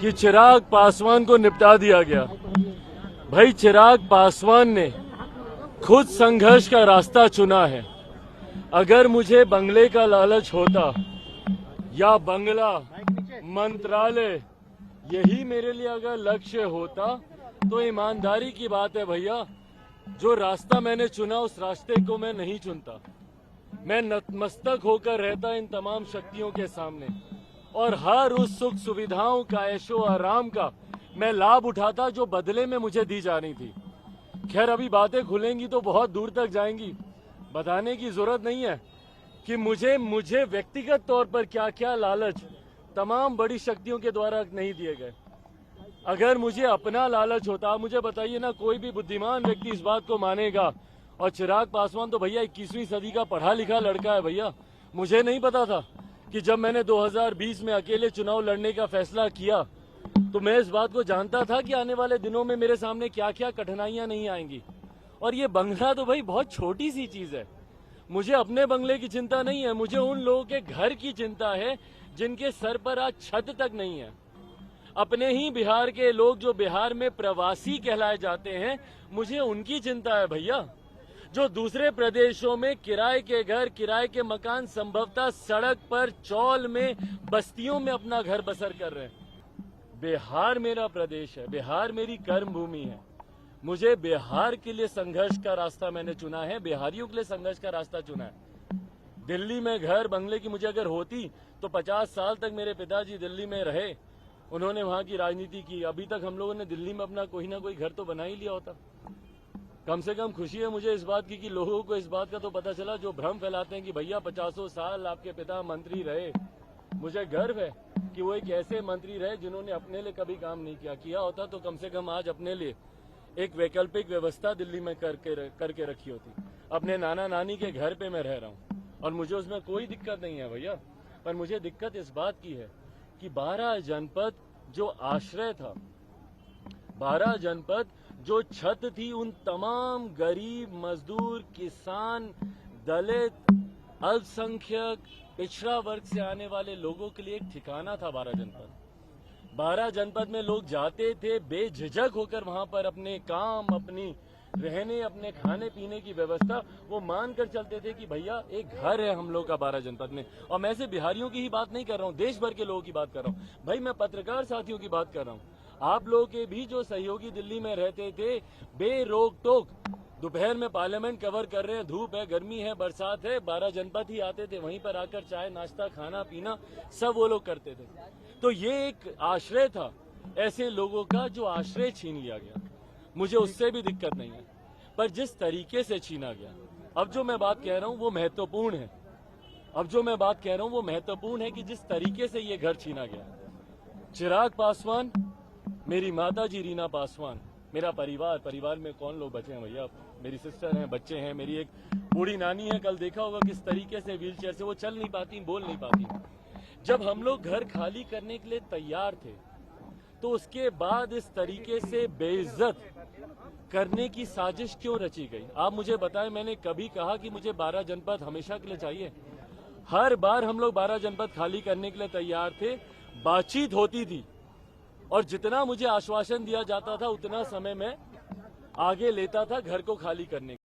कि चिराग पासवान को निपटा दिया गया। भाई चिराग पासवान ने खुद संघर्ष का रास्ता चुना है। अगर मुझे बंगले का लालच होता या बंगला, मंत्रालय, यही मेरे लिए अगर लक्ष्य होता तो ईमानदारी की बात है भैया, जो रास्ता मैंने चुना उस रास्ते को मैं नहीं चुनता। मैं नतमस्तक होकर रहता इन तमाम शक्तियों के सामने और हर उस सुख सुविधाओं का, ऐशो आराम का मैं लाभ उठाता जो बदले में मुझे दी जानी थी। खैर अभी बातें खुलेंगी तो बहुत दूर तक जाएंगी, बताने की जरूरत नहीं है कि मुझे व्यक्तिगत तौर पर क्या क्या लालच तमाम बड़ी शक्तियों के द्वारा नहीं दिए गए। अगर मुझे अपना लालच होता, आप मुझे बताइए ना, कोई भी बुद्धिमान व्यक्ति इस बात को मानेगा। और चिराग पासवान तो भैया 21वीं सदी का पढ़ा लिखा लड़का है भैया। मुझे नहीं पता था कि जब मैंने 2020 में अकेले चुनाव लड़ने का फैसला किया तो मैं इस बात को जानता था कि आने वाले दिनों में मेरे सामने क्या क्या कठिनाइयां नहीं आएंगी। और ये बंगला तो भाई बहुत छोटी सी चीज है। मुझे अपने बंगले की चिंता नहीं है, मुझे उन लोगों के घर की चिंता है जिनके सर पर आज छत तक नहीं है। अपने ही बिहार के लोग जो बिहार में प्रवासी कहलाए जाते हैं, मुझे उनकी चिंता है भैया, जो दूसरे प्रदेशों में किराए के घर, किराए के मकान, संभवतः सड़क पर, चौल में, बस्तियों में अपना घर बसर कर रहे हैं। बिहार मेरा प्रदेश है, बिहार मेरी कर्म भूमि है। मुझे बिहार के लिए संघर्ष का रास्ता मैंने चुना है, बिहारियों के लिए संघर्ष का रास्ता चुना है। दिल्ली में घर बंगले की मुझे अगर होती तो 50 साल तक मेरे पिताजी दिल्ली में रहे, उन्होंने वहां की राजनीति की। अभी तक हम लोगों ने दिल्ली में अपना कोई ना कोई घर तो बना ही लिया होता। कम से कम खुशी है मुझे इस बात की कि लोगों को इस बात का तो पता चला, जो भ्रम फैलाते हैं कि भैया 50 साल आपके पिता मंत्री रहे। मुझे गर्व है कि वो एक ऐसे मंत्री रहे जिन्होंने अपने लिए कभी काम नहीं किया होता तो कम से कम आज अपने लिए एक वैकल्पिक व्यवस्था दिल्ली में करके रखी होती। अपने नाना नानी के घर पे मैं रह रहा हूँ और मुझे उसमें कोई दिक्कत नहीं है भैया। पर मुझे दिक्कत इस बात की है कि 12 जनपद जो आश्रय था, 12 जनपद जो छत थी, उन तमाम गरीब, मजदूर, किसान, दलित, अल्पसंख्यक, पिछड़ा वर्ग से आने वाले लोगों के लिए एक ठिकाना था 12 जनपद। 12 जनपद में लोग जाते थे बेझिझक होकर, वहां पर अपने काम, अपनी रहने, अपने खाने पीने की व्यवस्था वो मानकर चलते थे कि भैया एक घर है हम लोग का 12 जनपद में। और मैं सिर्फ बिहारियों की ही बात नहीं कर रहा हूँ, देश भर के लोगों की बात कर रहा हूँ भाई। मैं पत्रकार साथियों की बात कर रहा हूँ, आप लोगों के भी जो सहयोगी दिल्ली में रहते थे, बेरोक टोक दोपहर में पार्लियामेंट कवर कर रहे हैं, धूप है, गर्मी है, बरसात है, 12 जनपद ही आते थे, वहीं पर आकर चाय नाश्ता, खाना पीना सब वो लोग करते थे। तो ये एक आश्रय था ऐसे लोगों का जो आश्रय छीन लिया गया। मुझे उससे भी दिक्कत नहीं है, पर जिस तरीके से छीना गया, अब जो मैं बात कह रहा हूं वो महत्वपूर्ण है। अब जो मैं बात कह रहा हूं वो महत्वपूर्ण है कि जिस तरीके से ये घर छीना गया। चिराग पासवान, मेरी माता जी रीना पासवान, मेरा परिवार में कौन लोग बचे हैं भैया? मेरी सिस्टर हैं, बच्चे हैं, मेरी एक बूढ़ी नानी है, कल देखा होगा किस तरीके से व्हीलचेयर से वो चल नहीं पाती, बोल नहीं पाती। जब हम लोग घर खाली करने के लिए तैयार थे तो उसके बाद इस तरीके से बेइज्जत करने की साजिश क्यों रची गई? आप मुझे बताएं, मैंने कभी कहा कि मुझे 12 जनपद हमेशा के लिए चाहिए? हर बार हम लोग 12 जनपद खाली करने के लिए तैयार थे, बातचीत होती थी और जितना मुझे आश्वासन दिया जाता था उतना समय मैं आगे लेता था घर को खाली करने